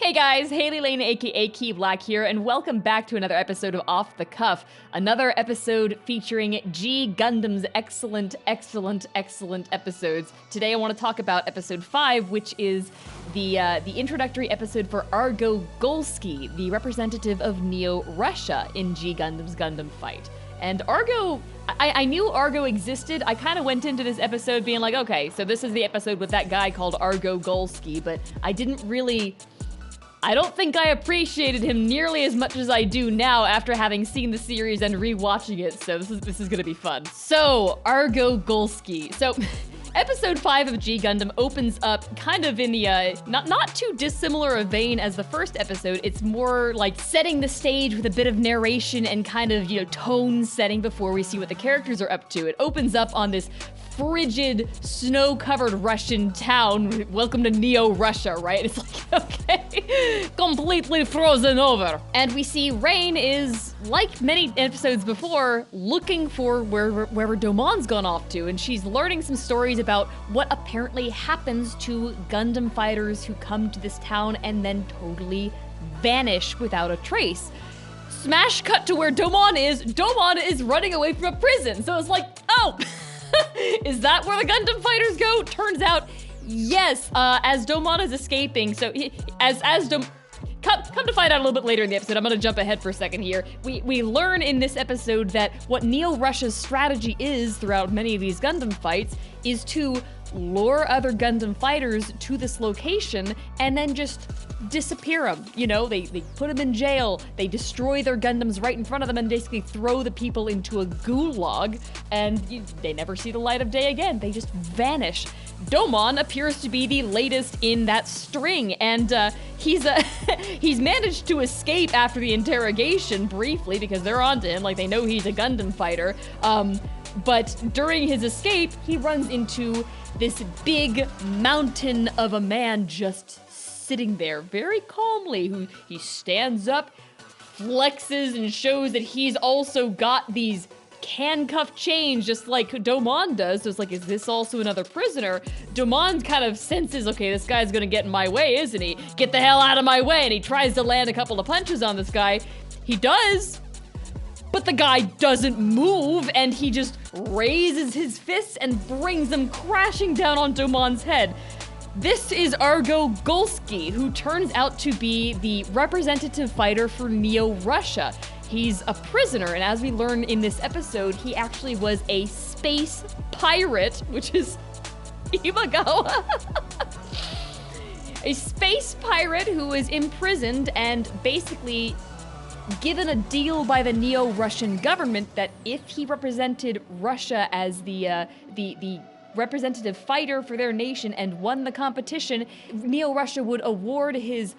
Hey guys, Hailey, Lain, aka Key Black here, and welcome back to another episode of Off the Cuff. Another episode featuring G Gundam's excellent episodes. Today I want to talk about episode 5, which is the introductory episode for Argo Golski, the representative of Neo Russia in G Gundam's Gundam Fight. And Argo, I knew Argo existed. I kind of went into this episode being like, okay, so this is the episode with that guy called Argo Golski, but I don't think I appreciated him nearly as much as I do now after having seen the series and rewatching it, so this is gonna be fun. So, Argo Golski. So, episode 5 of G Gundam opens up kind of in the, not too dissimilar a vein as the first episode. It's more like setting the stage with a bit of narration and kind of, tone setting before we see what the characters are up to. It opens up on this frigid, snow-covered Russian town. Welcome to Neo Russia, right? It's like, okay, completely frozen over. And we see Lain is, like many episodes before, looking for wherever Domon's gone off to, and she's learning some stories about what apparently happens to Gundam fighters who come to this town and then totally vanish without a trace. Smash cut to where Domon is. Domon is running away from a prison. So it's like, oh, is that where the Gundam fighters go? Turns out, yes, as Domon is escaping, so come to find out a little bit later in the episode, I'm gonna jump ahead for a second here. We learn in this episode that what Neo Russia's strategy is throughout many of these Gundam fights is to lure other Gundam fighters to this location and then just disappear them. They put them in jail, they destroy their Gundams right in front of them and basically throw the people into a gulag, and they never see the light of day again. They just vanish. Domon appears to be the latest in that string, and he's managed to escape after the interrogation briefly because they're onto him, like they know he's a Gundam fighter. But during his escape, he runs into this big mountain of a man just sitting there very calmly, who he stands up, flexes, and shows that he's also got these handcuff chains just like Domon does. So it's like, is this also another prisoner? Domon kind of senses, okay, this guy's gonna get in my way, isn't he? Get the hell out of my way, and he tries to land a couple of punches on this guy. He does, but the guy doesn't move, and he just raises his fists and brings them crashing down on Domon's head. This is Argo Golski, who turns out to be the representative fighter for Neo Russia. He's a prisoner, and as we learn in this episode, he actually was a space pirate, which is Imagawa. A space pirate who was imprisoned and basically given a deal by the Neo-Russian government that if he represented Russia as the representative fighter for their nation and won the competition, Neo-Russia would award his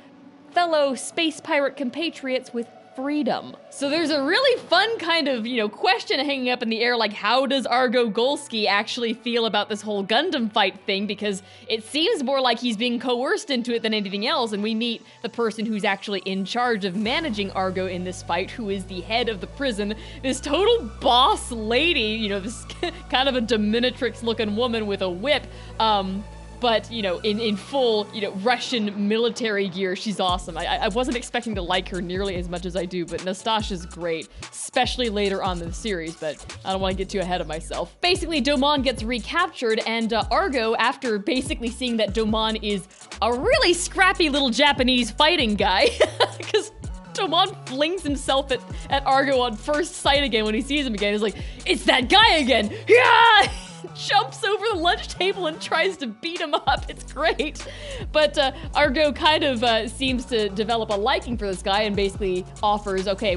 fellow space pirate compatriots with freedom. So there's a really fun kind of, question hanging up in the air, like how does Argo Golski actually feel about this whole Gundam fight thing, because it seems more like he's being coerced into it than anything else, and we meet the person who's actually in charge of managing Argo in this fight, who is the head of the prison, this total boss lady, this kind of a dominatrix looking woman with a whip, but, in full, Russian military gear. She's awesome. I wasn't expecting to like her nearly as much as I do, but Nastasha's great, especially later on in the series, but I don't want to get too ahead of myself. Basically, Domon gets recaptured, and Argo, after basically seeing that Domon is a really scrappy little Japanese fighting guy, because Domon flings himself at Argo on first sight again when he sees him again. He's like, it's that guy again! Yeah! Jumps over the lunch table and tries to beat him up. It's great. But Argo kind of seems to develop a liking for this guy and basically offers, okay,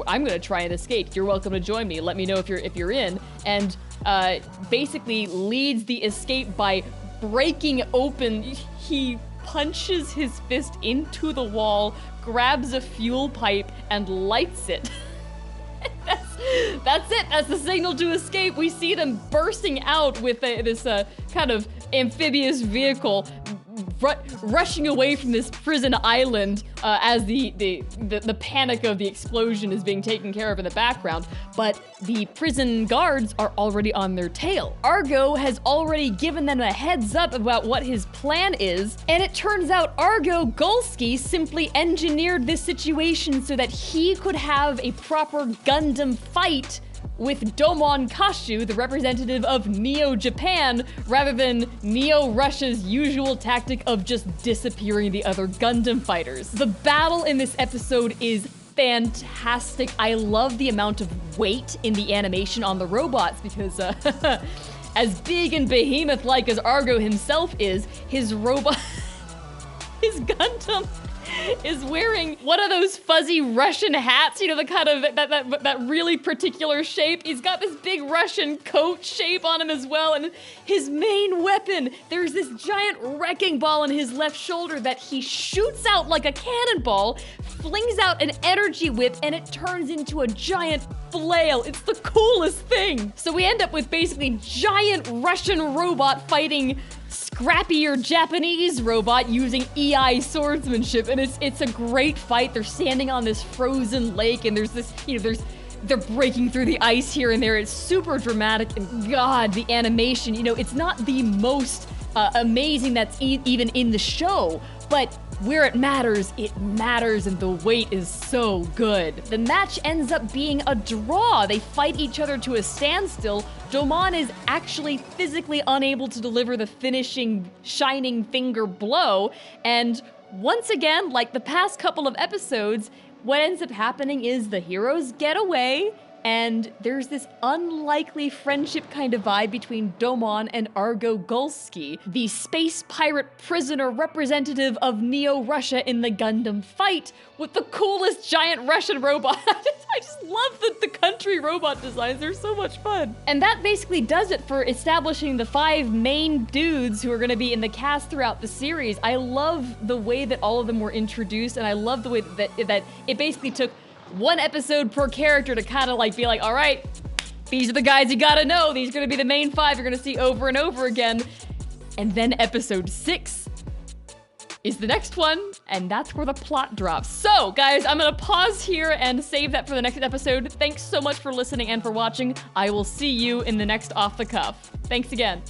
I'm gonna try and escape. You're welcome to join me. Let me know if you're in. And basically leads the escape by breaking open. He punches his fist into the wall, grabs a fuel pipe, and lights it. That's it. That's the signal to escape. We see them bursting out with this kind of amphibious vehicle, rushing away from this prison island as the panic of the explosion is being taken care of in the background. But the prison guards are already on their tail. Argo has already given them a heads up about what his plan is, and it turns out Argo Gulski simply engineered this situation so that he could have a proper Gundam fight with Domon Kashu, the representative of Neo-Japan, rather than Neo-Russia's usual tactic of just disappearing the other Gundam fighters. The battle in this episode is fantastic. I love the amount of weight in the animation on the robots because as big and behemoth-like as Argo himself is, his robot, his Gundam is wearing one of those fuzzy Russian hats, you know, the kind of that really particular shape. He's got this big Russian coat shape on him as well, and his main weapon, there's this giant wrecking ball on his left shoulder that he shoots out like a cannonball, flings out an energy whip, and it turns into a giant flail. It's the coolest thing. So we end up with basically giant Russian robot fighting scrappier Japanese robot using EI swordsmanship, and it's a great fight. They're standing on this frozen lake, and there's this, you know, they're breaking through the ice here and there. It's super dramatic, and God, the animation, you know, it's not the most amazing that's even in the show, but where it matters, and the weight is so good. The match ends up being a draw. They fight each other to a standstill. Domon is actually physically unable to deliver the finishing shining finger blow, and once again, like the past couple of episodes, what ends up happening is the heroes get away, and there's this unlikely friendship kind of vibe between Domon and Argo Gulski, the space pirate prisoner representative of Neo-Russia in the Gundam fight with the coolest giant Russian robot. I just love the country robot designs. They're so much fun. And that basically does it for establishing the 5 main dudes who are going to be in the cast throughout the series. I love the way that all of them were introduced, and I love the way that it basically took one episode per character to kind of like be like, all right, these are the guys you gotta know. These are gonna be the main 5 you're gonna see over and over again. And then episode 6 is the next one, and that's where the plot drops. So, guys, I'm gonna pause here and save that for the next episode. Thanks so much for listening and for watching. I will see you in the next Off the Cuff. Thanks again.